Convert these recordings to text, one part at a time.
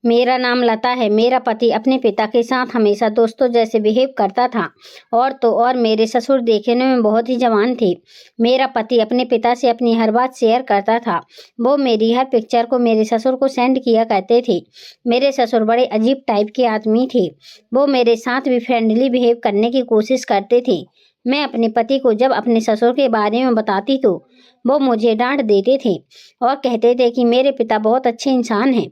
मेरा नाम लता है। मेरा पति अपने पिता के साथ हमेशा दोस्तों जैसे बिहेव करता था। और तो और मेरे ससुर देखने में बहुत ही जवान थे। मेरा पति अपने पिता से अपनी हर बात शेयर करता था। वो मेरी हर पिक्चर को मेरे ससुर को सेंड किया करते थे। मेरे ससुर बड़े अजीब टाइप के आदमी थे। वो मेरे साथ भी फ्रेंडली बिहेव करने की कोशिश करते थे। मैं अपने पति को जब अपने ससुर के बारे में बताती तो वो मुझे डांट देते थे और कहते थे कि मेरे पिता बहुत अच्छे इंसान हैं।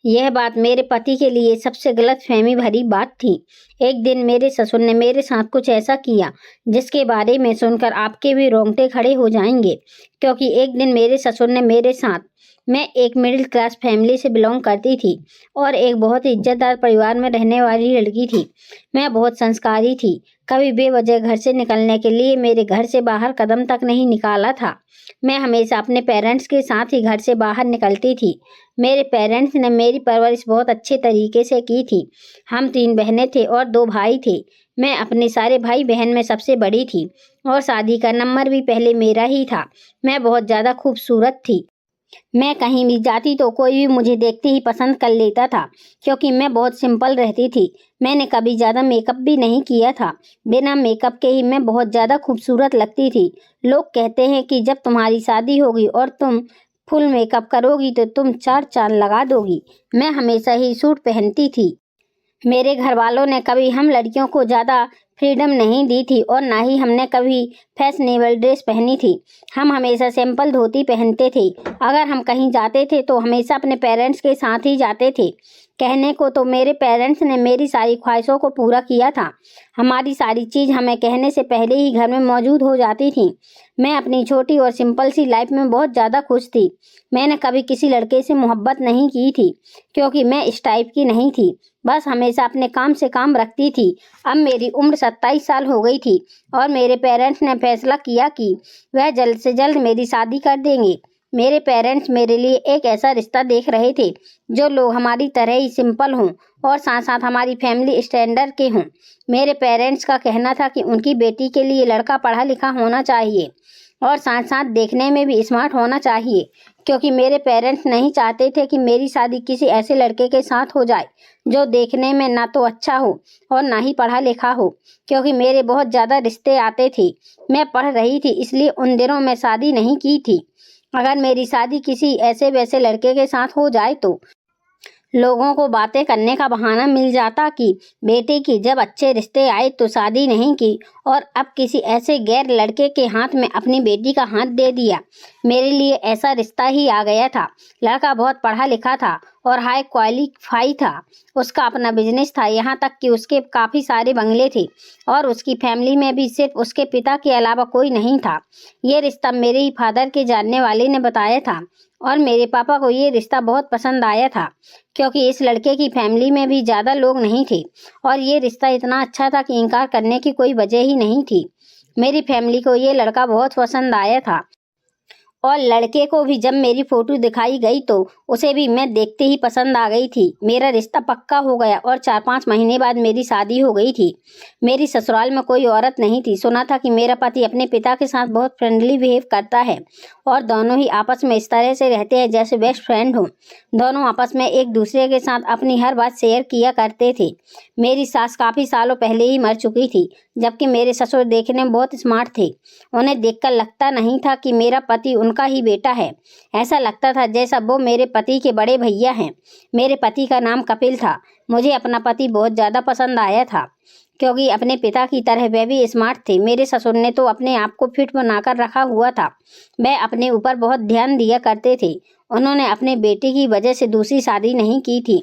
यह बात मेरे पति के लिए सबसे गलतफहमी भरी बात थी। एक दिन मेरे ससुर ने मेरे साथ कुछ ऐसा किया जिसके बारे में सुनकर आपके भी रोंगटे खड़े हो जाएंगे। क्योंकि एक दिन मेरे ससुर ने मेरे साथ, मैं एक मिडिल क्लास फैमिली से बिलोंग करती थी और एक बहुत ही इज्जतदार परिवार में रहने वाली लड़की थी। मैं बहुत संस्कारी थी। कभी बेवजह घर से निकलने के लिए मेरे घर से बाहर कदम तक नहीं निकाला था। मैं हमेशा अपने पेरेंट्स के साथ ही घर से बाहर निकलती थी। मेरे पेरेंट्स ने मेरी परवरिश बहुत अच्छे तरीके से की थी। हम 3 बहनें थे और 2 भाई थे। मैं अपने सारे भाई बहन में सबसे बड़ी थी और शादी का नंबर भी पहले मेरा ही था। मैं बहुत ज़्यादा खूबसूरत थी। मैं कहीं भी जाती तो कोई भी मुझे देखते ही पसंद कर लेता था क्योंकि मैं बहुत सिंपल रहती थी। मैंने कभी ज़्यादा मेकअप भी नहीं किया था। बिना मेकअप के ही मैं बहुत ज़्यादा खूबसूरत लगती थी। लोग कहते हैं कि जब तुम्हारी शादी होगी और तुम फुल मेकअप करोगी तो तुम 4 चांद लगा दोगी। मैं हमेशा ही सूट पहनती थी। मेरे घर वालों ने कभी हम लड़कियों को ज़्यादा फ्रीडम नहीं दी थी और ना ही हमने कभी फैशनेबल ड्रेस पहनी थी। हम हमेशा सिंपल धोती पहनते थे। अगर हम कहीं जाते थे तो हमेशा अपने पेरेंट्स के साथ ही जाते थे। कहने को तो मेरे पेरेंट्स ने मेरी सारी ख्वाहिशों को पूरा किया था। हमारी सारी चीज़ हमें कहने से पहले ही घर में मौजूद हो जाती थी। मैं अपनी छोटी और सिंपल सी लाइफ में बहुत ज़्यादा खुश थी। मैंने कभी किसी लड़के से मोहब्बत नहीं की थी क्योंकि मैं इस टाइप की नहीं थी। बस हमेशा अपने काम से काम रखती थी। अब मेरी उम्र 27 साल हो गई थी और मेरे पेरेंट्स ने फैसला किया कि वह जल्द से जल्द मेरी शादी कर देंगे। मेरे पेरेंट्स मेरे लिए एक ऐसा रिश्ता देख रहे थे जो लोग हमारी तरह ही सिंपल हों और साथ साथ हमारी फैमिली स्टैंडर्ड के हों। मेरे पेरेंट्स का कहना था कि उनकी बेटी के लिए लड़का पढ़ा लिखा होना चाहिए और साथ साथ देखने में भी स्मार्ट होना चाहिए क्योंकि मेरे पेरेंट्स नहीं चाहते थे कि मेरी शादी किसी ऐसे लड़के के साथ हो जाए जो देखने में ना तो अच्छा हो और ना ही पढ़ा लिखा हो। क्योंकि मेरे बहुत ज़्यादा रिश्ते आते थे। मैं पढ़ रही थी इसलिए उन दिनों मैं शादी नहीं की थी। अगर मेरी शादी किसी ऐसे वैसे लड़के के साथ हो जाए तो लोगों को बातें करने का बहाना मिल जाता कि बेटे की जब अच्छे रिश्ते आए तो शादी नहीं की और अब किसी ऐसे गैर लड़के के हाथ में अपनी बेटी का हाथ दे दिया। मेरे लिए ऐसा रिश्ता ही आ गया था। लड़का बहुत पढ़ा लिखा था और हाई क्वालिफाई था। उसका अपना बिजनेस था, यहाँ तक कि उसके काफ़ी सारे बंगले थे और उसकी फैमिली में भी सिर्फ उसके पिता के अलावा कोई नहीं था। ये रिश्ता मेरे ही फादर के जानने वाले ने बताया था और मेरे पापा को ये रिश्ता बहुत पसंद आया था क्योंकि इस लड़के की फैमिली में भी ज़्यादा लोग नहीं थे और ये रिश्ता इतना अच्छा था कि इनकार करने की कोई वजह ही नहीं थी। मेरी फैमिली को ये लड़का बहुत पसंद आया था और लड़के को भी जब मेरी फ़ोटो दिखाई गई तो उसे भी मैं देखते ही पसंद आ गई थी। मेरा रिश्ता पक्का हो गया और 4-5 महीने बाद मेरी शादी हो गई थी। मेरी ससुराल में कोई औरत नहीं थी। सुना था कि मेरा पति अपने पिता के साथ बहुत फ्रेंडली बिहेव करता है और दोनों ही आपस में इस तरह से रहते हैं जैसे बेस्ट फ्रेंड हों। दोनों आपस में एक दूसरे के साथ अपनी हर बात शेयर किया करते थे। मेरी सास काफ़ी सालों पहले ही मर चुकी थी जबकि मेरे ससुर देखने में बहुत स्मार्ट थे। उन्हें देखकर लगता नहीं था कि मेरा पति उनका ही बेटा है। ऐसा लगता था जैसा वो मेरे पति के बड़े भैया हैं। मेरे पति का नाम कपिल था। मुझे अपना पति बहुत ज़्यादा पसंद आया था क्योंकि अपने पिता की तरह वह भी स्मार्ट थे। मेरे ससुर ने तो अपने आप को फिट बनाकर रखा हुआ था। वह अपने ऊपर बहुत ध्यान दिया करते थे। उन्होंने अपने बेटे की वजह से दूसरी शादी नहीं की थी।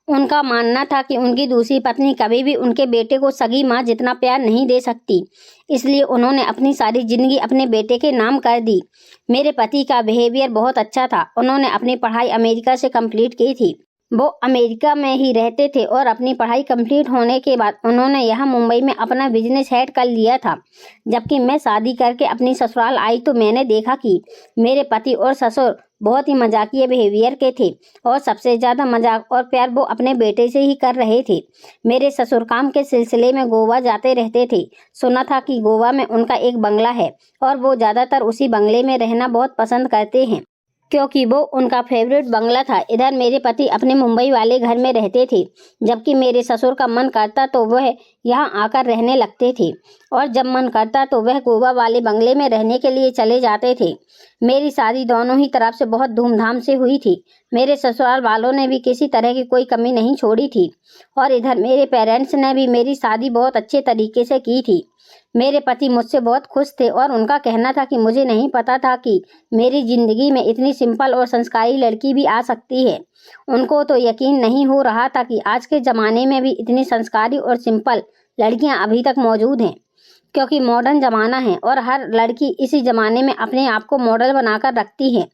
उनका मानना था कि उनकी दूसरी पत्नी कभी भी उनके बेटे को सगी माँ जितना प्यार नहीं दे सकती, इसलिए उन्होंने अपनी सारी जिंदगी अपने बेटे के नाम कर दी। मेरे पति का बिहेवियर बहुत अच्छा था। उन्होंने अपनी पढ़ाई अमेरिका से कंप्लीट की थी। वो अमेरिका में ही रहते थे और अपनी पढ़ाई कंप्लीट होने के बाद उन्होंने यहाँ मुंबई में अपना बिजनेस हेड कर लिया था। जबकि मैं शादी करके अपनी ससुराल आई तो मैंने देखा कि मेरे पति और ससुर बहुत ही मजाकिया बिहेवियर के थे और सबसे ज़्यादा मजाक और प्यार वो अपने बेटे से ही कर रहे थे। मेरे ससुर काम के सिलसिले में गोवा जाते रहते थे। सुना था कि गोवा में उनका एक बंगला है और वो ज़्यादातर उसी बंगले में रहना बहुत पसंद करते हैं। क्योंकि वो उनका फेवरेट बंगला था। इधर मेरे पति अपने मुंबई वाले घर में रहते थे, जबकि मेरे ससुर का मन करता तो वह यहाँ आकर रहने लगते थे और जब मन करता तो वह गोवा वाले बंगले में रहने के लिए चले जाते थे। मेरी शादी दोनों ही तरफ से बहुत धूमधाम से हुई थी। मेरे ससुराल वालों ने भी किसी तरह की कोई कमी नहीं छोड़ी थी और इधर मेरे पेरेंट्स ने भी मेरी शादी बहुत अच्छे तरीके से की थी। मेरे पति मुझसे बहुत खुश थे और उनका कहना था कि मुझे नहीं पता था कि मेरी ज़िंदगी में इतनी सिंपल और संस्कारी लड़की भी आ सकती है। उनको तो यकीन नहीं हो रहा था कि आज के ज़माने में भी इतनी संस्कारी और सिंपल लड़कियां अभी तक मौजूद हैं, क्योंकि मॉडर्न ज़माना है और हर लड़की इसी ज़माने में अपने आप को मॉडल बनाकर रखती है।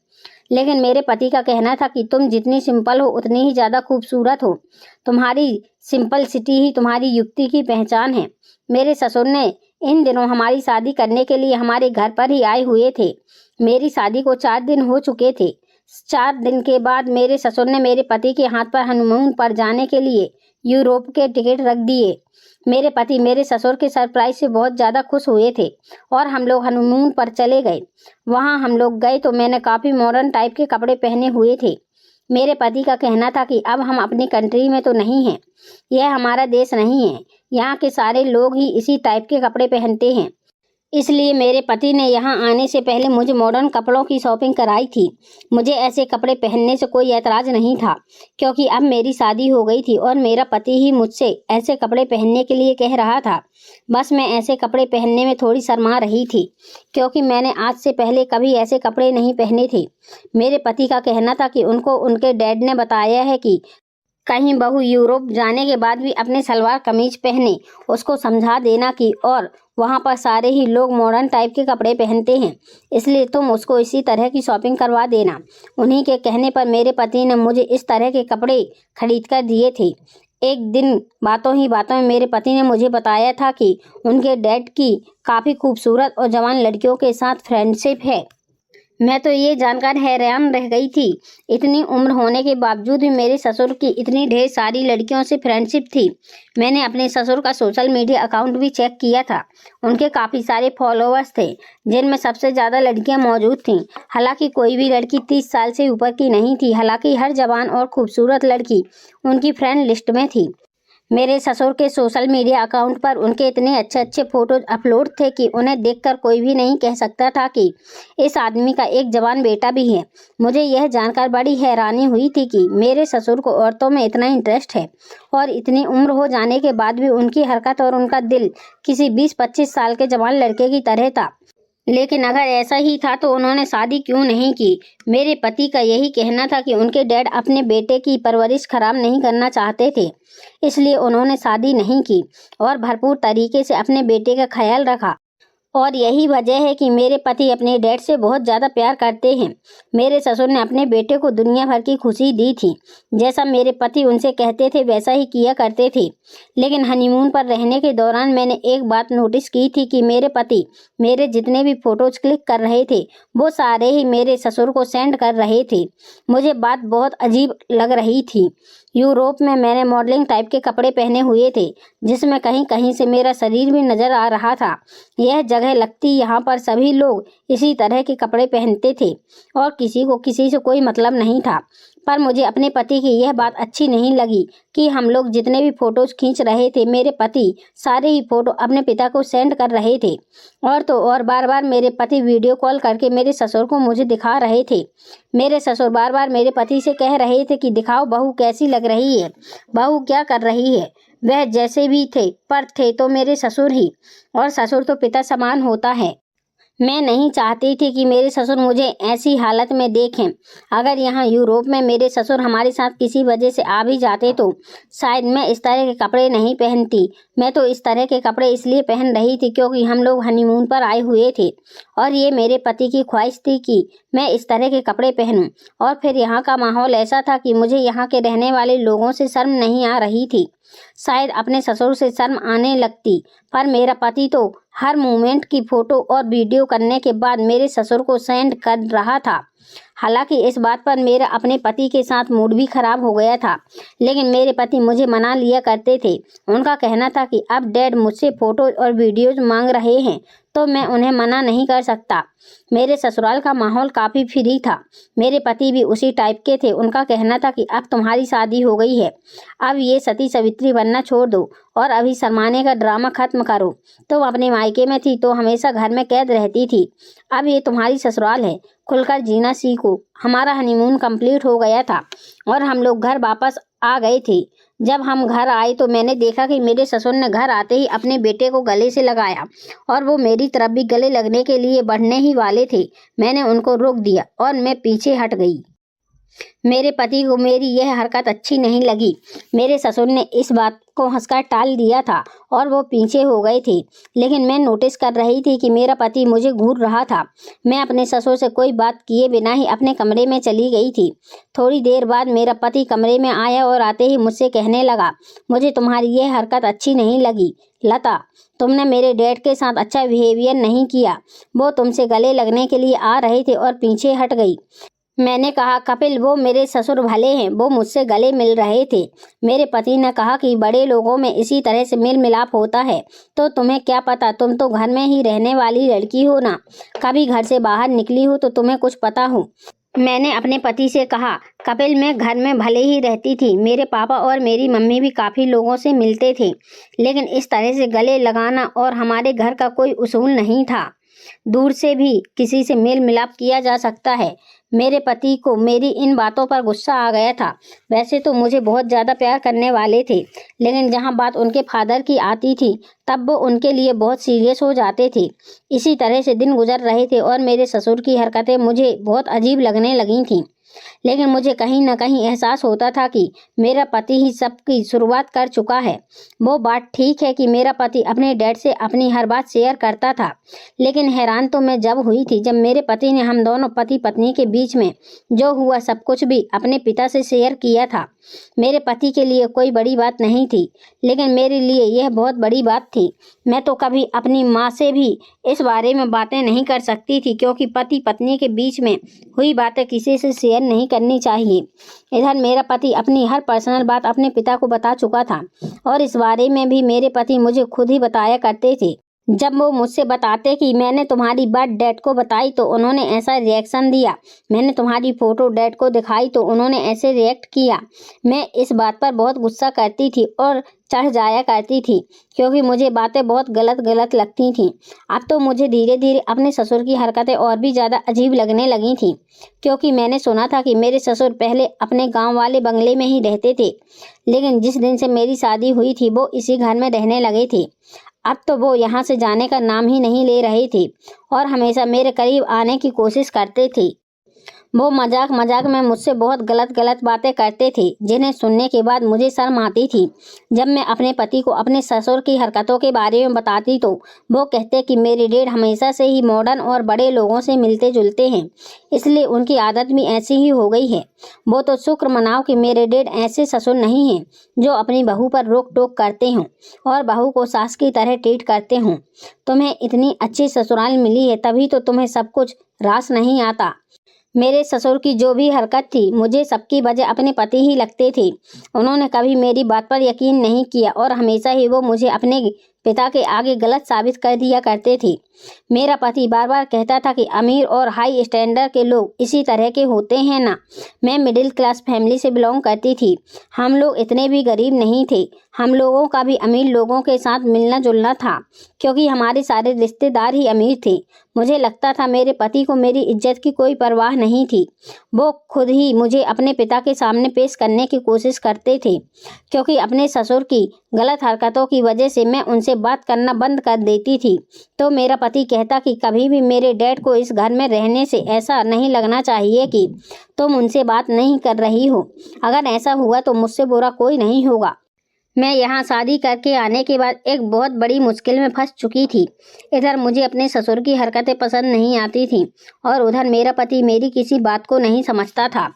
लेकिन मेरे पति का कहना था कि तुम जितनी सिंपल हो उतनी ही ज़्यादा खूबसूरत हो। तुम्हारी सिंपलसिटी ही तुम्हारी युक्ति की पहचान है। मेरे ससुर ने इन दिनों हमारी शादी करने के लिए हमारे घर पर ही आए हुए थे। मेरी शादी को 4 दिन हो चुके थे। 4 दिन के बाद मेरे ससुर ने मेरे पति के हाथ पर हनीमून पर जाने के लिए यूरोप के टिकट रख दिए। मेरे पति मेरे ससुर के सरप्राइज से बहुत ज़्यादा खुश हुए थे और हम लोग हनीमून पर चले गए। वहाँ हम लोग गए तो मैंने काफ़ी मॉडर्न टाइप के कपड़े पहने हुए थे। मेरे पति का कहना था कि अब हम अपनी कंट्री में तो नहीं हैं, यह हमारा देश नहीं है, यहाँ के सारे लोग ही इसी टाइप के कपड़े पहनते हैं। इसलिए मेरे पति ने यहाँ आने से पहले मुझे मॉडर्न कपड़ों की शॉपिंग कराई थी। मुझे ऐसे कपड़े पहनने से कोई ऐतराज़ नहीं था, क्योंकि अब मेरी शादी हो गई थी और मेरा पति ही मुझसे ऐसे कपड़े पहनने के लिए कह रहा था। बस मैं ऐसे कपड़े पहनने में थोड़ी शर्मा रही थी, क्योंकि मैंने आज से पहले कभी ऐसे कपड़े नहीं पहने थे। मेरे पति का कहना था कि उनको उनके डैड ने बताया है कि कहीं बहू यूरोप जाने के बाद भी अपने सलवार कमीज पहने, उसको समझा देना कि और वहाँ पर सारे ही लोग मॉडर्न टाइप के कपड़े पहनते हैं, इसलिए तुम उसको इसी तरह की शॉपिंग करवा देना। उन्हीं के कहने पर मेरे पति ने मुझे इस तरह के कपड़े खरीद कर दिए थे। एक दिन बातों ही बातों में मेरे पति ने मुझे बताया था कि उनके डैड की काफ़ी खूबसूरत और जवान लड़कियों के साथ फ्रेंडशिप है। मैं तो ये जानकर हैरान रह गई थी। इतनी उम्र होने के बावजूद भी मेरे ससुर की इतनी ढेर सारी लड़कियों से फ्रेंडशिप थी। मैंने अपने ससुर का सोशल मीडिया अकाउंट भी चेक किया था। उनके काफ़ी सारे फॉलोअर्स थे, जिनमें सबसे ज़्यादा लड़कियां मौजूद थीं। हालांकि कोई भी लड़की 30 साल से ऊपर की नहीं थी। हालांकि हर जवान और खूबसूरत लड़की उनकी फ्रेंड लिस्ट में थी। मेरे ससुर के सोशल मीडिया अकाउंट पर उनके इतने अच्छे अच्छे फोटोज अपलोड थे कि उन्हें देखकर कोई भी नहीं कह सकता था कि इस आदमी का एक जवान बेटा भी है। मुझे यह जानकर बड़ी हैरानी हुई थी कि मेरे ससुर को औरतों में इतना इंटरेस्ट है और इतनी उम्र हो जाने के बाद भी उनकी हरकत और उनका दिल किसी 20-25 साल के जवान लड़के की तरह था। लेकिन अगर ऐसा ही था तो उन्होंने शादी क्यों नहीं की? मेरे पति का यही कहना था कि उनके डैड अपने बेटे की परवरिश खराब नहीं करना चाहते थे, इसलिए उन्होंने शादी नहीं की और भरपूर तरीके से अपने बेटे का ख्याल रखा। और यही वजह है कि मेरे पति अपने डैड से बहुत ज़्यादा प्यार करते हैं। मेरे ससुर ने अपने बेटे को दुनिया भर की खुशी दी थी। जैसा मेरे पति उनसे कहते थे वैसा ही किया करते थे। लेकिन हनीमून पर रहने के दौरान मैंने एक बात नोटिस की थी कि मेरे पति मेरे जितने भी फ़ोटोज़ क्लिक कर रहे थे वो सारे ही मेरे ससुर को सेंड कर रहे थे। मुझे बात बहुत अजीब लग रही थी। यूरोप में मैंने मॉडलिंग टाइप के कपड़े पहने हुए थे, जिसमें कहीं कहीं से मेरा शरीर भी नज़र आ रहा था। यह जगह लगती यहाँ पर सभी लोग इसी तरह के कपड़े पहनते थे और किसी को किसी से कोई मतलब नहीं था। पर मुझे अपने पति की यह बात अच्छी नहीं लगी कि हम लोग जितने भी फ़ोटोज़ खींच रहे थे, मेरे पति सारे ही फ़ोटो अपने पिता को सेंड कर रहे थे। और तो और बार बार मेरे पति वीडियो कॉल करके मेरे ससुर को मुझे दिखा रहे थे। मेरे ससुर बार बार मेरे पति से कह रहे थे कि दिखाओ बहू कैसी लग रही है, बहू क्या कर रही है। वह जैसे भी थे पर थे तो मेरे ससुर ही, और ससुर तो पिता समान होता है। मैं नहीं चाहती थी कि मेरे ससुर मुझे ऐसी हालत में देखें। अगर यहाँ यूरोप में मेरे ससुर हमारे साथ किसी वजह से आ भी जाते तो शायद मैं इस तरह के कपड़े नहीं पहनती। मैं तो इस तरह के कपड़े इसलिए पहन रही थी क्योंकि हम लोग हनीमून पर आए हुए थे और ये मेरे पति की ख्वाहिश थी कि मैं इस तरह के कपड़े पहनूं। और फिर यहाँ का माहौल ऐसा था कि मुझे यहाँ के रहने वाले लोगों से शर्म नहीं आ रही थी। शायद अपने ससुर से शर्म आने लगती, पर मेरा पति तो हर मोमेंट की फ़ोटो और वीडियो करने के बाद मेरे ससुर को सेंड कर रहा था। हालांकि इस बात पर मेरा अपने पति के साथ मूड भी ख़राब हो गया था, लेकिन मेरे पति मुझे मना लिया करते थे। उनका कहना था कि अब डैड मुझसे फ़ोटो और वीडियोज़ मांग रहे हैं तो मैं उन्हें मना नहीं कर सकता। मेरे ससुराल का माहौल काफ़ी फ्री था। मेरे पति भी उसी टाइप के थे। उनका कहना था कि अब तुम्हारी शादी हो गई है, अब ये सती सावित्री बनना छोड़ दो और अभी शर्माने का ड्रामा खत्म करो। तुम अपने मायके में थी तो हमेशा घर में कैद रहती थी, अब ये तुम्हारी ससुराल है, खुलकर जीना सीखो। हमारा हनीमून कंप्लीट हो गया था और हम लोग घर वापस आ गए थे। जब हम घर आए तो मैंने देखा कि मेरे ससुर ने घर आते ही अपने बेटे को गले से लगाया और वो मेरी तरफ भी गले लगने के लिए बढ़ने ही वाले थे। मैंने उनको रोक दिया और मैं पीछे हट गई। मेरे पति को मेरी यह हरकत अच्छी नहीं लगी। मेरे ससुर ने इस बात को हंसकर टाल दिया था और वो पीछे हो गए थे, लेकिन मैं नोटिस कर रही थी कि मेरा पति मुझे घूर रहा था। मैं अपने ससुर से कोई बात किए बिना ही अपने कमरे में चली गई थी। थोड़ी देर बाद मेरा पति कमरे में आया और आते ही मुझसे कहने लगा, मुझे तुम्हारी यह हरकत अच्छी नहीं लगी लता, तुमने मेरे डैड के साथ अच्छा बिहेवियर नहीं किया। वो तुमसे गले लगने के लिए आ रहे थे और पीछे हट गई। मैंने कहा, कपिल वो मेरे ससुर भले हैं, वो मुझसे गले मिल रहे थे। मेरे पति ने कहा कि बड़े लोगों में इसी तरह से मेल मिलाप होता है, तो तुम्हें क्या पता, तुम तो घर में ही रहने वाली लड़की हो ना, कभी घर से बाहर निकली हो तो तुम्हें कुछ पता हो। मैंने अपने पति से कहा, कपिल मैं घर में भले ही रहती थी, मेरे पापा और मेरी मम्मी भी काफ़ी लोगों से मिलते थे, लेकिन इस तरह से गले लगाना और हमारे घर का कोई उसूल नहीं था। दूर से भी किसी से मेल मिलाप किया जा सकता है। मेरे पति को मेरी इन बातों पर गुस्सा आ गया था। वैसे तो मुझे बहुत ज़्यादा प्यार करने वाले थे, लेकिन जहां बात उनके फादर की आती थी तब वो उनके लिए बहुत सीरियस हो जाते थे। इसी तरह से दिन गुजर रहे थे और मेरे ससुर की हरकतें मुझे बहुत अजीब लगने लगी थीं। लेकिन मुझे कहीं न कहीं एहसास होता था कि मेरा पति ही सबकी शुरुआत कर चुका है। वो बात ठीक है कि मेरा पति अपने डैड से अपनी हर बात शेयर करता था, लेकिन हैरान तो मैं जब हुई थी जब मेरे पति ने हम दोनों पति पत्नी के बीच में जो हुआ सब कुछ भी अपने पिता से शेयर किया था। मेरे पति के लिए कोई बड़ी बात नहीं थी, लेकिन मेरे लिए यह बहुत बड़ी बात थी। मैं तो कभी अपनी माँ से भी इस बारे में बातें नहीं कर सकती थी, क्योंकि पति पत्नी के बीच में हुई बातें किसी से शेयर नहीं करनी चाहिए। इधर मेरा पति अपनी हर पर्सनल बात अपने पिता को बता चुका था और इस बारे में भी मेरे पति मुझे खुद ही बताया करते थे। जब वो मुझसे बताते कि मैंने तुम्हारी बात डैड को बताई तो उन्होंने ऐसा रिएक्शन दिया, मैंने तुम्हारी फ़ोटो डैड को दिखाई तो उन्होंने ऐसे रिएक्ट किया। मैं इस बात पर बहुत गुस्सा करती थी और चढ़ जाया करती थी, क्योंकि मुझे बातें बहुत गलत लगती थीं। अब तो मुझे धीरे धीरे अपने ससुर की हरकतें और भी ज़्यादा अजीब लगने लगी थीं, क्योंकि मैंने सुना था कि मेरे ससुर पहले अपने गांव वाले बंगले में ही रहते थे, लेकिन जिस दिन से मेरी शादी हुई थी वो इसी घर में रहने लगे थे। अब तो वो यहाँ से जाने का नाम ही नहीं ले रहे थे और हमेशा मेरे करीब आने की कोशिश करते थे। वो मजाक में मुझसे बहुत गलत बातें करते थे, जिन्हें सुनने के बाद मुझे शर्म आती थी। जब मैं अपने पति को अपने ससुर की हरकतों के बारे में बताती तो वो कहते कि मेरे डैड हमेशा से ही मॉडर्न और बड़े लोगों से मिलते जुलते हैं, इसलिए उनकी आदत भी ऐसी ही हो गई है। वो तो शुक्र मनाओ कि मेरे डैड ऐसे ससुर नहीं हैं जो अपनी बहू पर रोक टोक करते हों और बहू को सास की तरह ट्रीट करते हों। तुम्हें इतनी अच्छी ससुराल मिली है, तभी तो तुम्हें सब कुछ रास नहीं आता। मेरे ससुर की जो भी हरकत थी, मुझे सबकी वजह अपने पति ही लगते थे। उन्होंने कभी मेरी बात पर यकीन नहीं किया और हमेशा ही वो मुझे अपने पिता के आगे गलत साबित कर दिया करते थे। मेरा पति बार बार कहता था कि अमीर और हाई स्टैंडर्ड के लोग इसी तरह के होते हैं ना। मैं मिडिल क्लास फैमिली से बिलोंग करती थी, हम लोग इतने भी गरीब नहीं थे। हम लोगों का भी अमीर लोगों के साथ मिलना जुलना था, क्योंकि हमारे सारे रिश्तेदार ही अमीर थे। मुझे लगता था मेरे पति को मेरी इज्जत की कोई परवाह नहीं थी। वो खुद ही मुझे अपने पिता के सामने पेश करने की कोशिश करते थे, क्योंकि अपने ससुर की गलत हरकतों की वजह से मैं उनसे बात करना बंद कर देती थी। तो मेरा पति कहता कि कभी भी मेरे डैड को इस घर में रहने से ऐसा नहीं लगना चाहिए कि तुम उनसे बात नहीं कर रही हो। अगर ऐसा हुआ तो मुझसे बुरा कोई नहीं होगा। मैं यहाँ शादी करके आने के बाद एक बहुत बड़ी मुश्किल में फंस चुकी थी। इधर मुझे अपने ससुर की हरकतें पसंद नहीं आती थी और उधर मेरा पति मेरी किसी बात को नहीं समझता था।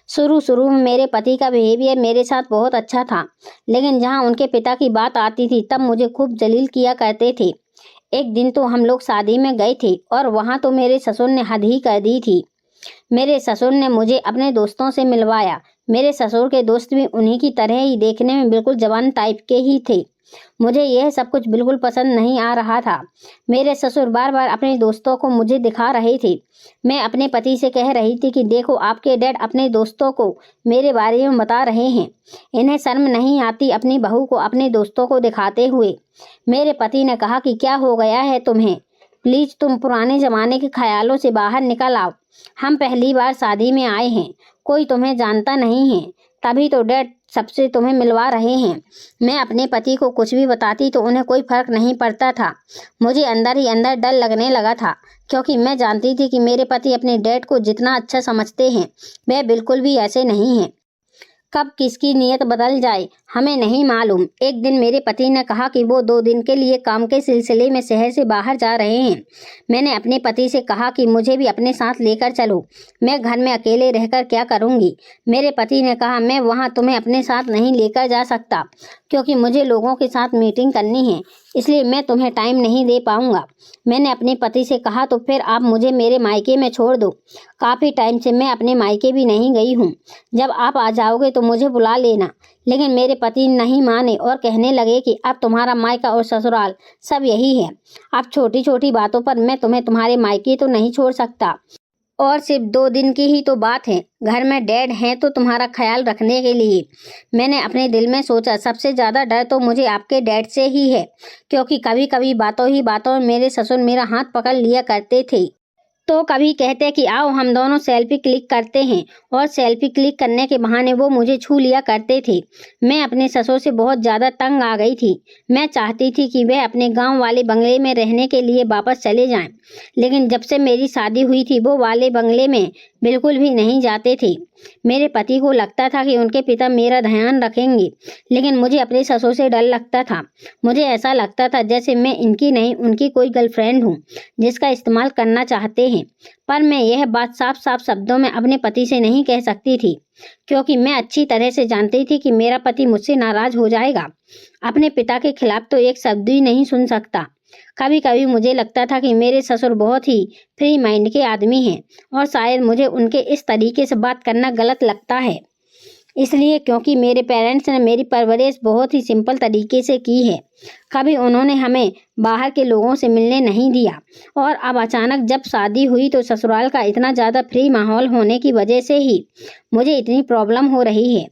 शुरू में मेरे पति का बिहेवियर मेरे साथ बहुत अच्छा था, लेकिन जहाँ उनके पिता की बात आती थी तब मुझे खूब जलील किया करते थे। एक दिन तो हम लोग शादी में गए थे और वहाँ तो मेरे ससुर ने हद ही कर दी थी। मेरे ससुर ने मुझे अपने दोस्तों से मिलवाया। मेरे ससुर के दोस्त भी उन्हीं की तरह ही देखने में बिल्कुल जवान टाइप के ही थे। मुझे यह सब कुछ बिल्कुल पसंद नहीं आ रहा था। मेरे ससुर बार बार अपने दोस्तों को मुझे दिखा रहे थे। मैं अपने पति से कह रही थी कि देखो आपके डैड अपने दोस्तों को मेरे बारे में बता रहे हैं। इन्हें शर्म नहीं आती अपनी बहू को अपने दोस्तों को दिखाते हुए। मेरे पति ने कहा कि क्या हो गया है तुम्हें, प्लीज तुम पुराने जमाने के ख्यालों से बाहर निकल आओ। हम पहली बार शादी में आए हैं, कोई तुम्हें जानता नहीं है, तभी तो डैड सबसे तुम्हें मिलवा रहे हैं। मैं अपने पति को कुछ भी बताती तो उन्हें कोई फर्क नहीं पड़ता था। मुझे अंदर ही अंदर डर लगने लगा था, क्योंकि मैं जानती थी कि मेरे पति अपने डैड को जितना अच्छा समझते हैं वह बिल्कुल भी ऐसे नहीं हैं। कब किसकी नीयत बदल जाए हमें नहीं मालूम। एक दिन मेरे पति ने कहा कि वो 2 दिन के लिए काम के सिलसिले में शहर से बाहर जा रहे हैं। मैंने अपने पति से कहा कि मुझे भी अपने साथ लेकर चलो, मैं घर में अकेले रहकर क्या करूंगी। मेरे पति ने कहा मैं वहां तुम्हें अपने साथ नहीं लेकर जा सकता, क्योंकि मुझे लोगों के साथ मीटिंग करनी है, इसलिए मैं तुम्हें टाइम नहीं दे पाऊंगा। मैंने अपने पति से कहा तो फिर आप मुझे मेरे मायके में छोड़ दो। काफ़ी टाइम से मैं अपने मायके भी नहीं गई हूँ, जब आप आ जाओगे तो मुझे बुला लेना। लेकिन मेरे पति नहीं माने और कहने लगे कि अब तुम्हारा मायका और ससुराल सब यही है। अब छोटी छोटी बातों पर मैं तुम्हें तुम्हारे मायके तो नहीं छोड़ सकता, और सिर्फ 2 दिन की ही तो बात है। घर में डैड हैं तो तुम्हारा ख्याल रखने के लिए। मैंने अपने दिल में सोचा सबसे ज़्यादा डर तो मुझे आपके डैड से ही है, क्योंकि कभी कभी बातों ही बातों में मेरे ससुर मेरा हाथ पकड़ लिया करते थे। तो कभी कहते कि आओ हम दोनों सेल्फी क्लिक करते हैं, और सेल्फी क्लिक करने के बहाने वो मुझे छू लिया करते थे। मैं अपने ससुर से बहुत ज़्यादा तंग आ गई थी। मैं चाहती थी कि वह अपने गांव वाले बंगले में रहने के लिए वापस चले जाएं, लेकिन जब से मेरी शादी हुई थी वो वाले बंगले में बिल्कुल भी नहीं जाते थे। मेरे पति को लगता था कि उनके पिता मेरा ध्यान रखेंगे, लेकिन मुझे अपने ससुर से डर लगता था। मुझे ऐसा लगता था जैसे मैं इनकी नहीं उनकी कोई गर्लफ्रेंड हूँ जिसका इस्तेमाल करना चाहते हैं। पर मैं यह बात साफ साफ शब्दों में अपने पति से नहीं कह सकती थी, क्योंकि मैं अच्छी तरह से जानती थी कि मेरा पति मुझसे नाराज हो जाएगा। अपने पिता के खिलाफ तो एक शब्द ही नहीं सुन सकता। कभी कभी मुझे लगता था कि मेरे ससुर बहुत ही फ्री माइंड के आदमी हैं, और शायद मुझे उनके इस तरीके से बात करना गलत लगता है, इसलिए क्योंकि मेरे पेरेंट्स ने मेरी परवरिश बहुत ही सिंपल तरीके से की है। कभी उन्होंने हमें बाहर के लोगों से मिलने नहीं दिया, और अब अचानक जब शादी हुई तो ससुराल का इतना ज़्यादा फ्री माहौल होने की वजह से ही मुझे इतनी प्रॉब्लम हो रही है।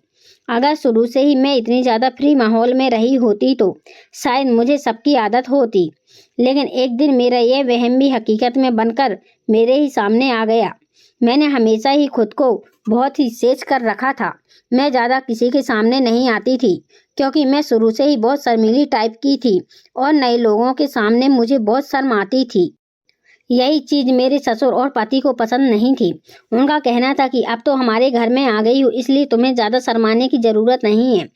अगर शुरू से ही मैं इतनी ज़्यादा फ्री माहौल में रही होती तो शायद मुझे सबकी आदत होती, लेकिन एक दिन मेरा यह वहम भी हकीकत में बनकर मेरे ही सामने आ गया। मैंने हमेशा ही खुद को बहुत ही सेज कर रखा था। मैं ज़्यादा किसी के सामने नहीं आती थी, क्योंकि मैं शुरू से ही बहुत शर्मीली टाइप की थी, और नए लोगों के सामने मुझे बहुत शर्म आती थी। यही चीज़ मेरे ससुर और पति को पसंद नहीं थी। उनका कहना था कि अब तो हमारे घर में आ गई हो, इसलिए तुम्हें ज़्यादा शर्माने की ज़रूरत नहीं है।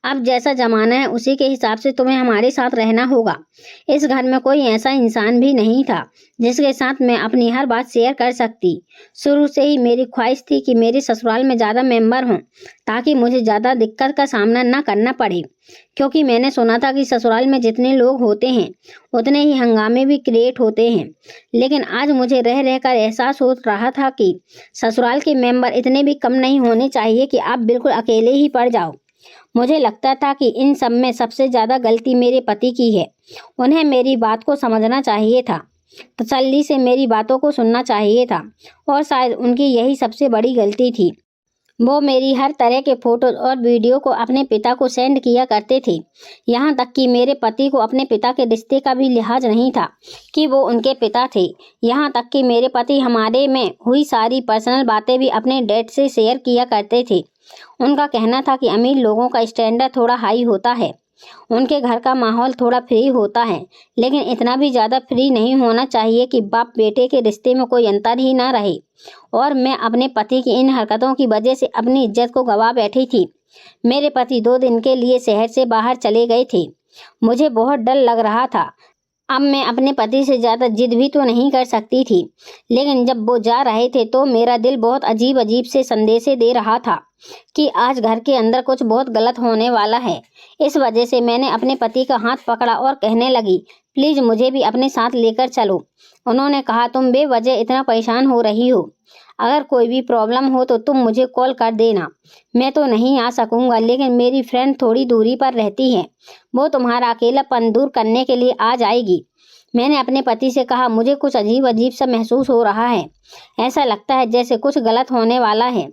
अब जैसा ज़माना है उसी के हिसाब से तुम्हें हमारे साथ रहना होगा। इस घर में कोई ऐसा इंसान भी नहीं था जिसके साथ मैं अपनी हर बात शेयर कर सकती। शुरू से ही मेरी ख्वाहिश थी कि मेरे ससुराल में ज़्यादा मेंबर हों, ताकि मुझे ज़्यादा दिक्कत का सामना न करना पड़े, क्योंकि मैंने सुना था कि ससुराल में जितने लोग होते हैं उतने ही हंगामे भी क्रिएट होते हैं। लेकिन आज मुझे रह रहकर एहसास हो रहा था कि ससुराल के मेंबर इतने भी कम नहीं होने चाहिए कि आप बिल्कुल अकेले ही पड़ जाओ। मुझे लगता था कि इन सब में सबसे ज़्यादा गलती मेरे पति की है। उन्हें मेरी बात को समझना चाहिए था, तसल्ली से मेरी बातों को सुनना चाहिए था, और शायद उनकी यही सबसे बड़ी गलती थी। वो मेरी हर तरह के फोटोज और वीडियो को अपने पिता को सेंड किया करते थे। यहाँ तक कि मेरे पति को अपने पिता के रिश्ते का भी लिहाज नहीं था कि वो उनके पिता थे। यहाँ तक कि मेरे पति हमारे में हुई सारी पर्सनल बातें भी अपने डैड से शेयर किया करते थे। उनका कहना था कि अमीर लोगों का स्टैंडर्ड थोड़ा हाई होता है, उनके घर का माहौल थोड़ा फ्री होता है, लेकिन इतना भी ज़्यादा फ्री नहीं होना चाहिए कि बाप बेटे के रिश्ते में कोई अंतर ही ना रहे। और मैं अपने पति की इन हरकतों की वजह से अपनी इज्जत को गंवा बैठी थी। मेरे पति 2 दिन के लिए शहर से बाहर चले गए थे। मुझे बहुत डर लग रहा था। अब मैं अपने पति से ज़्यादा जिद भी तो नहीं कर सकती थी, लेकिन जब वो जा रहे थे तो मेरा दिल बहुत अजीब अजीब से संदेशे दे रहा था कि आज घर के अंदर कुछ बहुत गलत होने वाला है। इस वजह से मैंने अपने पति का हाथ पकड़ा और कहने लगी, प्लीज़ मुझे भी अपने साथ लेकर चलो। उन्होंने कहा, तुम बेवजह इतना परेशान हो रही हो, अगर कोई भी प्रॉब्लम हो तो तुम मुझे कॉल कर देना। मैं तो नहीं आ सकूंगा, लेकिन मेरी फ्रेंड थोड़ी दूरी पर रहती है, वो तुम्हारा अकेलापन दूर करने के लिए आ जाएगी। मैंने अपने पति से कहा, मुझे कुछ अजीब अजीब सा महसूस हो रहा है। ऐसा लगता है जैसे कुछ गलत होने वाला है।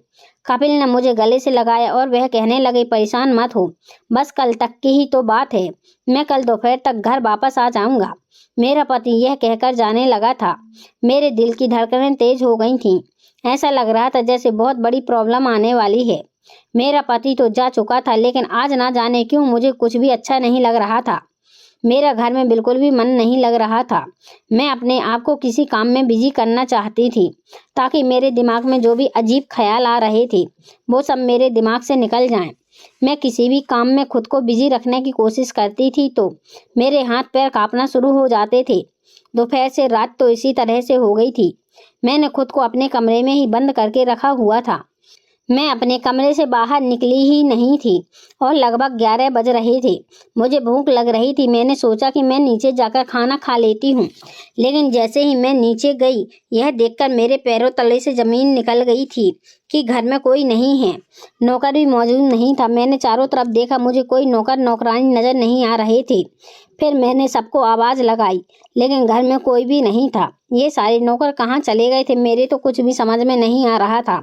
कपिल ने मुझे गले से लगाया और वह कहने लगे, परेशान मत हो, बस कल तक की ही तो बात है। मैं कल दोपहर तक घर वापस आ जाऊंगा। मेरा पति यह कहकर जाने लगा था। मेरे दिल की धड़कनें तेज हो गई थीं। ऐसा लग रहा था जैसे बहुत बड़ी प्रॉब्लम आने वाली है। मेरा पति तो जा चुका था, लेकिन आज ना जाने क्यों मुझे कुछ भी अच्छा नहीं लग रहा था। मेरा घर में बिल्कुल भी मन नहीं लग रहा था। मैं अपने आप को किसी काम में बिजी करना चाहती थी, ताकि मेरे दिमाग में जो भी अजीब ख्याल आ रहे थे वो सब मेरे दिमाग से निकल जाएं। मैं किसी भी काम में खुद को बिजी रखने की कोशिश करती थी तो मेरे हाथ पैर कांपना शुरू हो जाते थे। दोपहर से रात तो इसी तरह से हो गई थी। मैंने खुद को अपने कमरे में ही बंद करके रखा हुआ था। मैं अपने कमरे से बाहर निकली ही नहीं थी और लगभग 11 बज रहे थे। मुझे भूख लग रही थी। मैंने सोचा कि मैं नीचे जाकर खाना खा लेती हूँ, लेकिन जैसे ही मैं नीचे गई, यह देखकर मेरे पैरों तले से ज़मीन निकल गई थी कि घर में कोई नहीं है। नौकर भी मौजूद नहीं था। मैंने चारों तरफ देखा, मुझे कोई नौकर नौकरानी नज़र नहीं आ रहे थे। फिर मैंने सबको आवाज़ लगाई, लेकिन घर में कोई भी नहीं था। ये सारे नौकर कहाँ चले गए थे, मेरे तो कुछ भी समझ में नहीं आ रहा था।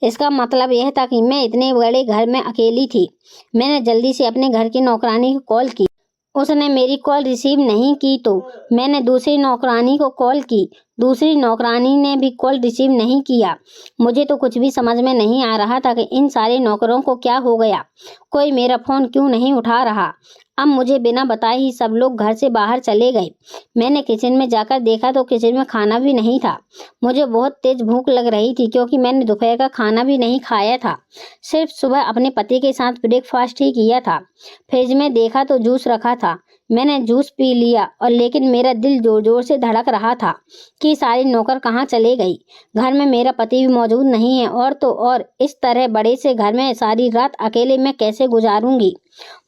इसका मतलब यह था कि मैं इतने बड़े घर में अकेली थी। मैंने जल्दी से अपने घर की नौकरानी को कॉल की। उसने मेरी कॉल रिसीव नहीं की तो मैंने दूसरी नौकरानी को कॉल की। दूसरी नौकरानी ने भी कॉल रिसीव नहीं किया। मुझे तो कुछ भी समझ में नहीं आ रहा था कि इन सारे नौकरों को क्या हो गया। कोई मेरा फ़ोन क्यों नहीं उठा रहा। अब मुझे बिना बताए ही सब लोग घर से बाहर चले गए। मैंने किचन में जाकर देखा तो किचन में खाना भी नहीं था। मुझे बहुत तेज भूख लग रही थी, क्योंकि मैंने दोपहर का खाना भी नहीं खाया था। सिर्फ सुबह अपने पति के साथ ब्रेकफास्ट ही किया था। फ्रिज में देखा तो जूस रखा था। मैंने जूस पी लिया, और लेकिन मेरा दिल जोर जोर से धड़क रहा था कि सारे नौकर कहाँ चले गई। घर में मेरा पति भी मौजूद नहीं है, और तो और इस तरह बड़े से घर में सारी रात अकेले मैं कैसे गुजारूंगी।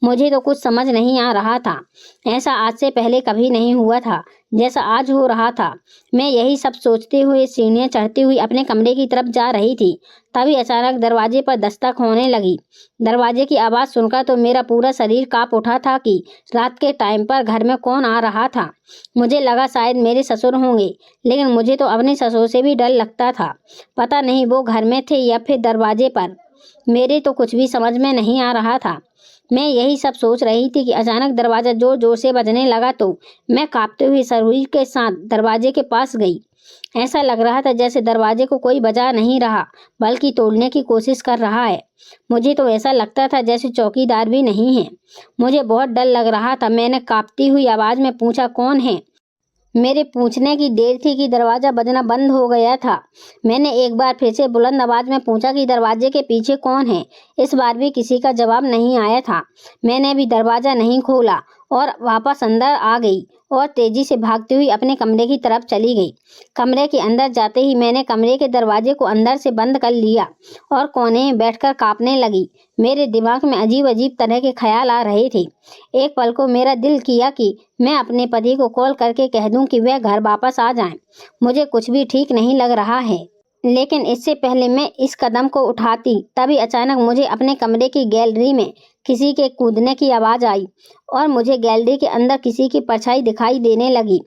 मुझे तो कुछ समझ नहीं आ रहा था। ऐसा आज से पहले कभी नहीं हुआ था जैसा आज हो रहा था। मैं यही सब सोचते हुए सीढ़ियाँ चढ़ती हुई अपने कमरे की तरफ जा रही थी। तभी अचानक दरवाजे पर दस्तक होने लगी। दरवाजे की आवाज़ सुनकर तो मेरा पूरा शरीर कांप उठा था कि रात के टाइम पर घर में कौन आ रहा था। मुझे लगा शायद मेरे ससुर होंगे, लेकिन मुझे तो अपने ससुर से भी डर लगता था। पता नहीं वो घर में थे या फिर दरवाजे पर। मेरे तो कुछ भी समझ में नहीं आ रहा था। मैं यही सब सोच रही थी कि अचानक दरवाज़ा जोर जोर से बजने लगा तो मैं कांपते हुए शरीर के साथ दरवाजे के पास गई। ऐसा लग रहा था जैसे दरवाजे को कोई बजा नहीं रहा, बल्कि तोड़ने की कोशिश कर रहा है। मुझे तो ऐसा लगता था जैसे चौकीदार भी नहीं है। मुझे बहुत डर लग रहा था। मैंने कांपती हुई आवाज़ में पूछा, कौन है? मेरे पूछने की देर थी कि दरवाज़ा बजना बंद हो गया था। मैंने एक बार फिर से बुलंद आवाज़ में पूछा कि दरवाजे के पीछे कौन है। इस बार भी किसी का जवाब नहीं आया था। मैंने भी दरवाज़ा नहीं खोला और वापस अंदर आ गई और तेज़ी से भागती हुई अपने कमरे की तरफ चली गई। कमरे के अंदर जाते ही मैंने कमरे के दरवाजे को अंदर से बंद कर लिया और कोने में बैठकर कांपने लगी। मेरे दिमाग में अजीब अजीब तरह के ख्याल आ रहे थे। एक पल को मेरा दिल किया कि मैं अपने पति को कॉल करके कह दूं कि वह घर वापस आ जाएं। मुझे कुछ भी ठीक नहीं लग रहा है, लेकिन इससे पहले मैं इस कदम को उठाती, तभी अचानक मुझे अपने कमरे की गैलरी में किसी के कूदने की आवाज़ आई और मुझे गैलरी के अंदर किसी की परछाई दिखाई देने लगी।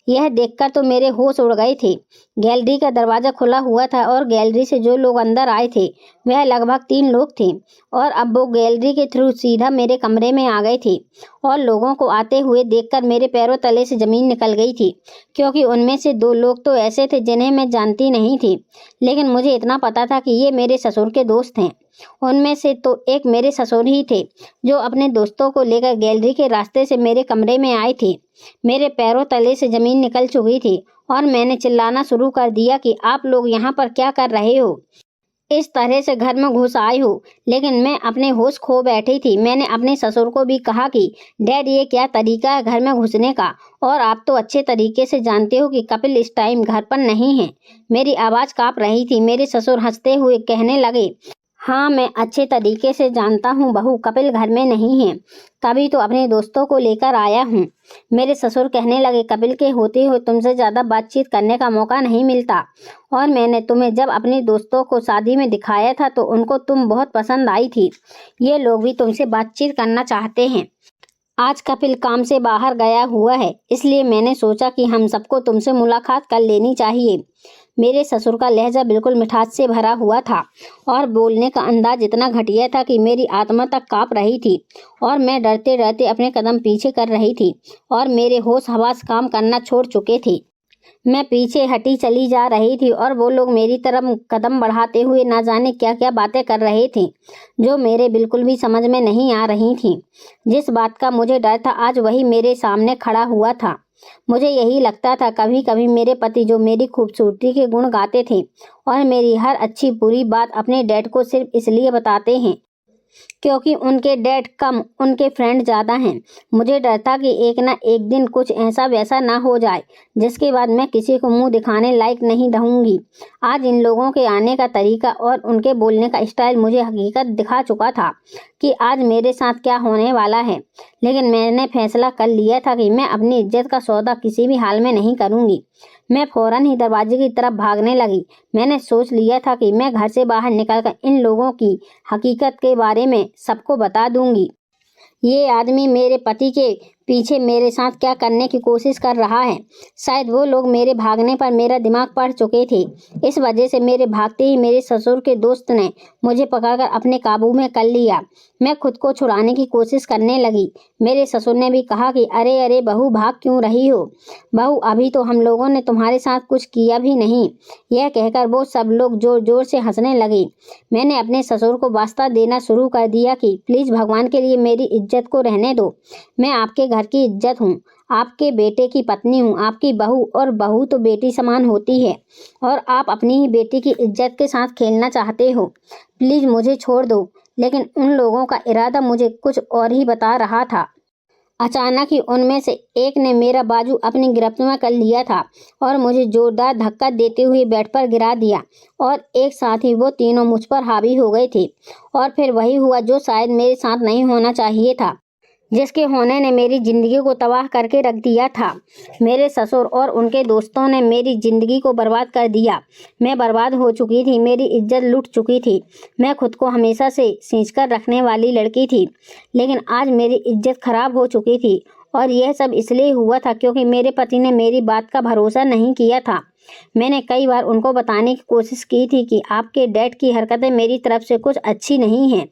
यह देखकर तो मेरे होश उड़ गए थे। गैलरी का दरवाज़ा खुला हुआ था और गैलरी से जो लोग अंदर आए थे वह लगभग 3 लोग थे, और अब वो गैलरी के थ्रू सीधा मेरे कमरे में आ गए थे। और लोगों को आते हुए देखकर मेरे पैरों तले से ज़मीन निकल गई थी, क्योंकि उनमें से 2 लोग तो ऐसे थे जिन्हें मैं जानती नहीं थी, लेकिन मुझे इतना पता था कि ये मेरे ससुर के दोस्त हैं। उनमें से तो एक मेरे ससुर ही थे, जो अपने दोस्तों को लेकर गैलरी के रास्ते से मेरे कमरे में आए थे। मेरे पैरों तले से ज़मीन निकल चुकी थी और मैंने चिल्लाना शुरू कर दिया कि आप लोग यहाँ पर क्या कर रहे हो? इस तरह से घर में घुस आए हो? लेकिन मैं अपने होश खो बैठी थी। मैंने अपने ससुर को भी कहा कि डैड, ये क्या तरीका है घर में घुसने का? और आप तो अच्छे तरीके से जानते हो कि कपिल इस टाइम घर पर नहीं है। मेरी आवाज़ काँप रही थी। मेरे ससुर हंसते हुए कहने लगे, हाँ, मैं अच्छे तरीके से जानता हूँ बहू, कपिल घर में नहीं है, तभी तो अपने दोस्तों को लेकर आया हूँ। मेरे ससुर कहने लगे, कपिल के होते हुए तुमसे ज़्यादा बातचीत करने का मौका नहीं मिलता, और मैंने तुम्हें जब अपने दोस्तों को शादी में दिखाया था तो उनको तुम बहुत पसंद आई थी। ये लोग भी तुमसे बातचीत करना चाहते हैं। आज कपिल काम से बाहर गया हुआ है, इसलिए मैंने सोचा कि हम सबको तुमसे मुलाकात कर लेनी चाहिए। मेरे ससुर का लहजा बिल्कुल मिठास से भरा हुआ था और बोलने का अंदाज इतना घटिया था कि मेरी आत्मा तक कांप रही थी और मैं डरते डरते अपने कदम पीछे कर रही थी और मेरे होश हवास काम करना छोड़ चुके थे। मैं पीछे हटी चली जा रही थी और वो लोग मेरी तरफ कदम बढ़ाते हुए ना जाने क्या क्या बातें कर रहे थे जो मेरे बिल्कुल भी समझ में नहीं आ रही थी। जिस बात का मुझे डर था आज वही मेरे सामने खड़ा हुआ था। मुझे यही लगता था कभी कभी मेरे पति जो मेरी खूबसूरती के गुण गाते थे और मेरी हर अच्छी बुरी बात अपने डैड को सिर्फ इसलिए बताते हैं क्योंकि उनके डैड कम उनके फ्रेंड ज़्यादा हैं। मुझे डर था कि एक ना एक दिन कुछ ऐसा वैसा ना हो जाए जिसके बाद मैं किसी को मुंह दिखाने लायक नहीं रहूँगी। आज इन लोगों के आने का तरीका और उनके बोलने का स्टाइल मुझे हकीकत दिखा चुका था कि आज मेरे साथ क्या होने वाला है, लेकिन मैंने फैसला कर लिया था कि मैं अपनी इज्जत का सौदा किसी भी हाल में नहीं करूँगी। मैं फौरन ही दरवाजे की तरफ भागने लगी। मैंने सोच लिया था कि मैं घर से बाहर निकलकर इन लोगों की हकीकत के बारे में सबको बता दूंगी। ये आदमी मेरे पति के पीछे मेरे साथ क्या करने की कोशिश कर रहा है। शायद वो लोग मेरे भागने पर मेरा दिमाग पढ़ चुके थे। इस वजह से मेरे भागते ही मेरे ससुर के दोस्त ने मुझे पकड़कर अपने काबू में कर लिया। मैं खुद को छुड़ाने की कोशिश करने लगी। मेरे ससुर ने भी कहा कि अरे अरे बहू, भाग क्यों रही हो? बहू, अभी तो हम लोगों ने तुम्हारे साथ कुछ किया भी नहीं। यह कहकर वो सब लोग जोर जोर से हंसने लगे। मैंने अपने ससुर को वास्ता देना शुरू कर दिया कि प्लीज़ भगवान के लिए मेरी इज्जत को रहने दो। मैं आपके घर की इज्जत हूँ, आपके बेटे की पत्नी हूँ, आपकी बहू, और बहू तो बेटी समान होती है और आप अपनी ही बेटी की इज्जत के साथ खेलना चाहते हो। प्लीज़ मुझे छोड़ दो। लेकिन उन लोगों का इरादा मुझे कुछ और ही बता रहा था। अचानक ही उनमें से एक ने मेरा बाजू अपनी गिरफ्त में कर लिया था और मुझे जोरदार धक्का देते हुए बेड पर गिरा दिया और एक साथ ही वो तीनों मुझ पर हावी हो गए थे। और फिर वही हुआ जो शायद मेरे साथ नहीं होना चाहिए था, जिसके होने ने मेरी ज़िंदगी को तबाह करके रख दिया था। मेरे ससुर और उनके दोस्तों ने मेरी ज़िंदगी को बर्बाद कर दिया। मैं बर्बाद हो चुकी थी, मेरी इज्जत लुट चुकी थी। मैं खुद को हमेशा से सींच कर रखने वाली लड़की थी, लेकिन आज मेरी इज्जत खराब हो चुकी थी और यह सब इसलिए हुआ था क्योंकि मेरे पति ने मेरी बात का भरोसा नहीं किया था। मैंने कई बार उनको बताने की कोशिश की थी कि आपके डैड की हरकतें मेरी तरफ से कुछ अच्छी नहीं हैं,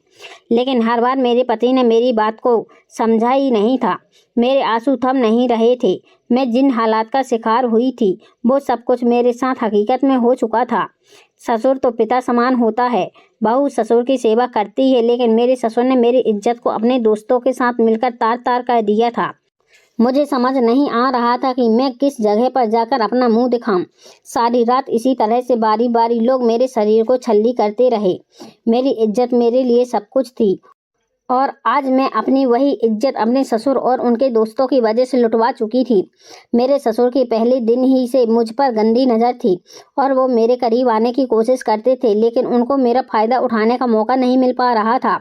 लेकिन हर बार मेरे पति ने मेरी बात को समझा ही नहीं था। मेरे आंसू थम नहीं रहे थे। मैं जिन हालात का शिकार हुई थी वो सब कुछ मेरे साथ हकीकत में हो चुका था। ससुर तो पिता समान होता है, बहू ससुर की सेवा करती है, लेकिन मेरे ससुर ने मेरी इज्जत को अपने दोस्तों के साथ मिलकर तार तार कर दिया था। मुझे समझ नहीं आ रहा था कि मैं किस जगह पर जाकर अपना मुंह दिखाऊं। सारी रात इसी तरह से बारी बारी लोग मेरे शरीर को छल्ली करते रहे। मेरी इज्जत मेरे लिए सब कुछ थी और आज मैं अपनी वही इज्जत अपने ससुर और उनके दोस्तों की वजह से लुटवा चुकी थी। मेरे ससुर की पहले दिन ही से मुझ पर गंदी नज़र थी और वो मेरे करीब आने की कोशिश करते थे, लेकिन उनको मेरा फ़ायदा उठाने का मौका नहीं मिल पा रहा था।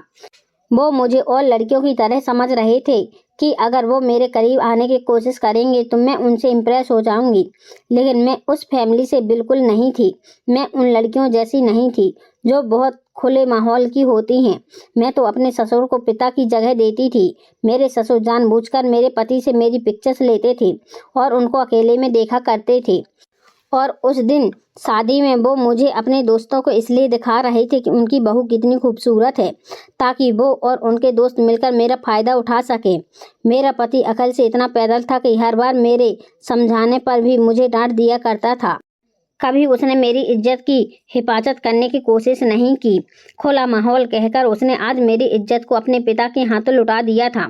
वो मुझे और लड़कियों की तरह समझ रहे थे कि अगर वो मेरे करीब आने की कोशिश करेंगे तो मैं उनसे इम्प्रेस हो जाऊंगी, लेकिन मैं उस फैमिली से बिल्कुल नहीं थी। मैं उन लड़कियों जैसी नहीं थी जो बहुत खुले माहौल की होती हैं। मैं तो अपने ससुर को पिता की जगह देती थी। मेरे ससुर जानबूझकर मेरे पति से मेरी पिक्चर्स लेते थे और उनको अकेले में देखा करते थे, और उस दिन शादी में वो मुझे अपने दोस्तों को इसलिए दिखा रहे थे कि उनकी बहू कितनी खूबसूरत है, ताकि वो और उनके दोस्त मिलकर मेरा फ़ायदा उठा सके। मेरा पति अकल से इतना पैदल था कि हर बार मेरे समझाने पर भी मुझे डांट दिया करता था। कभी उसने मेरी इज्जत की हिफाजत करने की कोशिश नहीं की। खुला माहौल कहकर उसने आज मेरी इज्जत को अपने पिता के हाथों लुटा दिया था।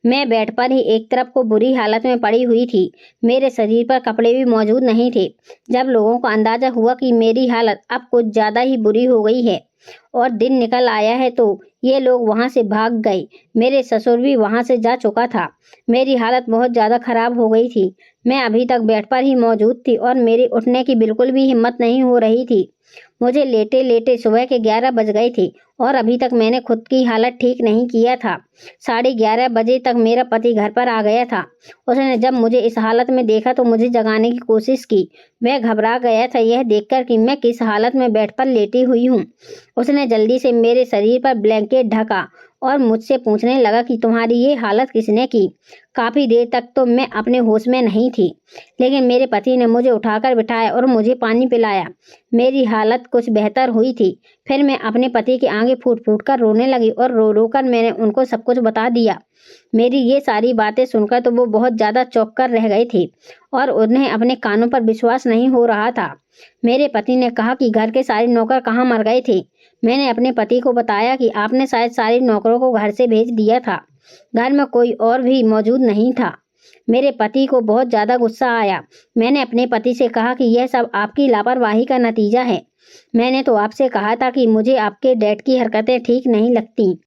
मैं बेड पर ही एक तरफ को बुरी हालत में पड़ी हुई थी। मेरे शरीर पर कपड़े भी मौजूद नहीं थे। जब लोगों को अंदाजा हुआ कि मेरी हालत अब कुछ ज़्यादा ही बुरी हो गई है और दिन निकल आया है तो ये लोग वहाँ से भाग गए। मेरे ससुर भी वहाँ से जा चुका था। मेरी हालत बहुत ज़्यादा खराब हो गई थी। मैं अभी तक बेड पर ही मौजूद थी और मेरे उठने की बिल्कुल भी हिम्मत नहीं हो रही थी। मुझे लेटे लेटे सुबह के 11 बज गए थे और अभी तक मैंने खुद की हालत ठीक नहीं किया था। 11:30 बजे तक मेरा पति घर पर आ गया था। उसने जब मुझे इस हालत में देखा तो मुझे जगाने की कोशिश की। मैं घबरा गया था यह देखकर कि मैं किस हालत में बेड पर लेटी हुई हूँ। उसने जल्दी से मेरे शरीर पर ब्लैंकेट ढका और मुझसे पूछने लगा कि तुम्हारी ये हालत किसने की। काफ़ी देर तक तो मैं अपने होश में नहीं थी, लेकिन मेरे पति ने मुझे उठाकर बिठाया और मुझे पानी पिलाया। मेरी हालत कुछ बेहतर हुई थी। फिर मैं अपने पति के आगे फूट फूट कर रोने लगी और रो रो कर मैंने उनको सब कुछ बता दिया। मेरी ये सारी बातें सुनकर तो वो बहुत ज़्यादा चौंक कर रह गए थे और उन्हें अपने कानों पर विश्वास नहीं हो रहा था। मेरे पति ने कहा कि घर के सारे नौकर कहाँ मर गए थे। मैंने अपने पति को बताया कि आपने शायद सारे नौकरों को घर से भेज दिया था। घर में कोई और भी मौजूद नहीं था। मेरे पति को बहुत ज़्यादा गुस्सा आया। मैंने अपने पति से कहा कि यह सब आपकी लापरवाही का नतीजा है। मैंने तो आपसे कहा था कि मुझे आपके डैड की हरकतें ठीक नहीं लगती,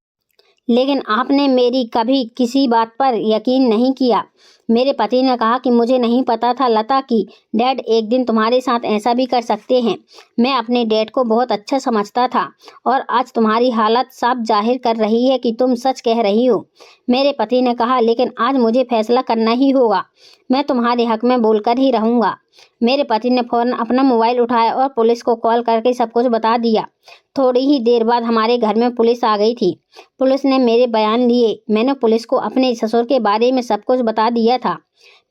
लेकिन आपने मेरी कभी किसी बात पर यकीन नहीं किया। मेरे पति ने कहा कि मुझे नहीं पता था लता कि डैड एक दिन तुम्हारे साथ ऐसा भी कर सकते हैं। मैं अपने डैड को बहुत अच्छा समझता था और आज तुम्हारी हालत साफ जाहिर कर रही है कि तुम सच कह रही हो। मेरे पति ने कहा लेकिन आज मुझे फैसला करना ही होगा। मैं तुम्हारे हक में बोलकर ही रहूँगा। मेरे पति ने फौरन अपना मोबाइल उठाया और पुलिस को कॉल करके सब कुछ बता दिया। थोड़ी ही देर बाद हमारे घर में पुलिस आ गई थी। पुलिस ने मेरे बयान लिए। मैंने पुलिस को अपने ससुर के बारे में सब कुछ बता दिया था।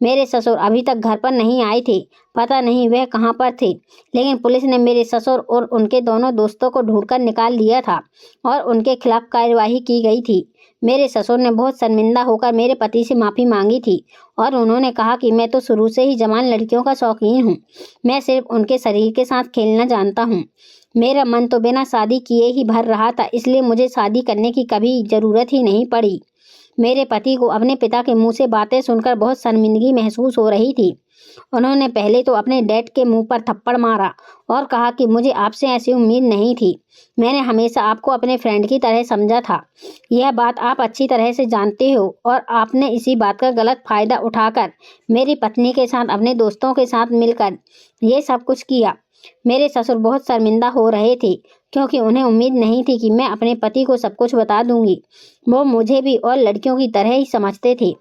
मेरे ससुर अभी तक घर पर नहीं आए थे। पता नहीं वह कहाँ पर थे, लेकिन पुलिस ने मेरे ससुर और उनके दोनों दोस्तों को ढूंढकर निकाल लिया था और उनके खिलाफ कार्यवाही की गई थी। मेरे ससुर ने बहुत शर्मिंदा होकर मेरे पति से माफ़ी मांगी थी और उन्होंने कहा कि मैं तो शुरू से ही जवान लड़कियों का शौकीन हूँ। मैं सिर्फ उनके शरीर के साथ खेलना जानता हूँ। मेरा मन तो बिना शादी किए ही भर रहा था, इसलिए मुझे शादी करने की कभी ज़रूरत ही नहीं पड़ी। मेरे पति को अपने पिता के मुंह से बातें सुनकर बहुत शर्मिंदगी महसूस हो रही थी। उन्होंने पहले तो अपने डैड के मुंह पर थप्पड़ मारा और कहा कि मुझे आपसे ऐसी उम्मीद नहीं थी। मैंने हमेशा आपको अपने फ्रेंड की तरह समझा था। यह बात आप अच्छी तरह से जानते हो और आपने इसी बात का गलत फ़ायदा उठाकर मेरी पत्नी के साथ अपने दोस्तों के साथ मिलकर ये सब कुछ किया। मेरे ससुर बहुत शर्मिंदा हो रहे थे क्योंकि उन्हें उम्मीद नहीं थी कि मैं अपने पति को सब कुछ बता दूंगी। वो मुझे भी और लड़कियों की तरह ही समझते थे।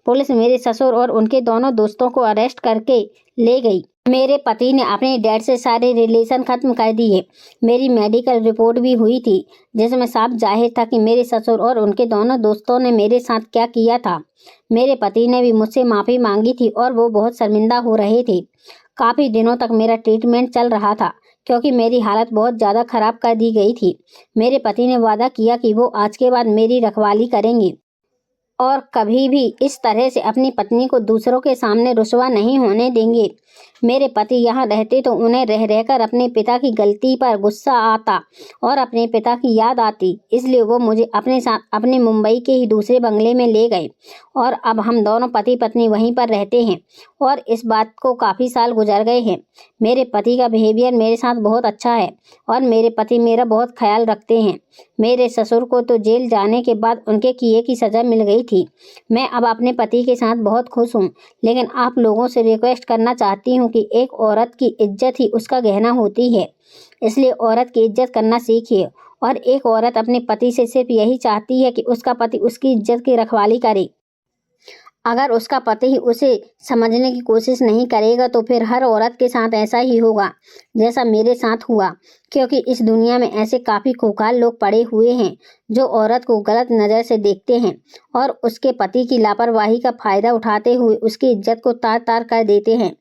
पुलिस मेरे ससुर और उनके दोनों दोस्तों को अरेस्ट करके ले गई। मेरे पति ने अपने डैड से सारे रिलेशन खत्म कर दिए। मेरी मेडिकल रिपोर्ट भी हुई थी जिसमें साफ जाहिर था कि मेरे ससुर और उनके दोनों दोस्तों ने मेरे साथ क्या किया था। मेरे पति ने भी मुझसे माफ़ी मांगी थी और वो बहुत शर्मिंदा हो रहे थे। काफ़ी दिनों तक मेरा ट्रीटमेंट चल रहा था क्योंकि मेरी हालत बहुत ज़्यादा ख़राब कर दी गई थी। मेरे पति ने वादा किया कि वो आज के बाद मेरी रखवाली करेंगे और कभी भी इस तरह से अपनी पत्नी को दूसरों के सामने रुसवा नहीं होने देंगे। मेरे पति यहाँ रहते तो उन्हें रह रहकर अपने पिता की गलती पर गुस्सा आता और अपने पिता की याद आती, इसलिए वो मुझे अपने साथ अपने मुंबई के ही दूसरे बंगले में ले गए और अब हम दोनों पति पत्नी वहीं पर रहते हैं और इस बात को काफ़ी साल गुजर गए हैं। मेरे पति का बिहेवियर मेरे साथ बहुत अच्छा है और मेरे पति मेरा बहुत ख्याल रखते हैं। मेरे ससुर को तो जेल जाने के बाद उनके किए की सज़ा मिल गई थी। मैं अब अपने पति के साथ बहुत खुश हूँ, लेकिन आप लोगों से रिक्वेस्ट करना चाहती हूँ कि एक औरत की इज्जत ही उसका गहना होती है, इसलिए औरत की इज्जत करना सीखिए। और एक औरत अपने पति से सिर्फ यही चाहती है कि उसका पति उसकी इज्जत की रखवाली करे। अगर उसका पति ही उसे समझने की कोशिश नहीं करेगा तो फिर हर औरत के साथ ऐसा ही होगा जैसा मेरे साथ हुआ, क्योंकि इस दुनिया में ऐसे काफ़ी खूंखार लोग पड़े हुए हैं जो औरत को गलत नज़र से देखते हैं और उसके पति की लापरवाही का फ़ायदा उठाते हुए उसकी इज्जत को तार तार कर देते हैं।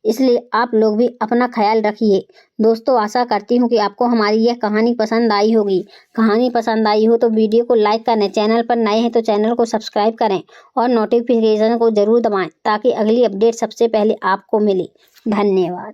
इसलिए आप लोग भी अपना ख्याल रखिए। दोस्तों, आशा करती हूँ कि आपको हमारी यह कहानी पसंद आई होगी। कहानी पसंद आई हो तो वीडियो को लाइक करें, चैनल पर नए हैं तो चैनल को सब्सक्राइब करें और नोटिफिकेशन को ज़रूर दबाएं ताकि अगली अपडेट सबसे पहले आपको मिले। धन्यवाद।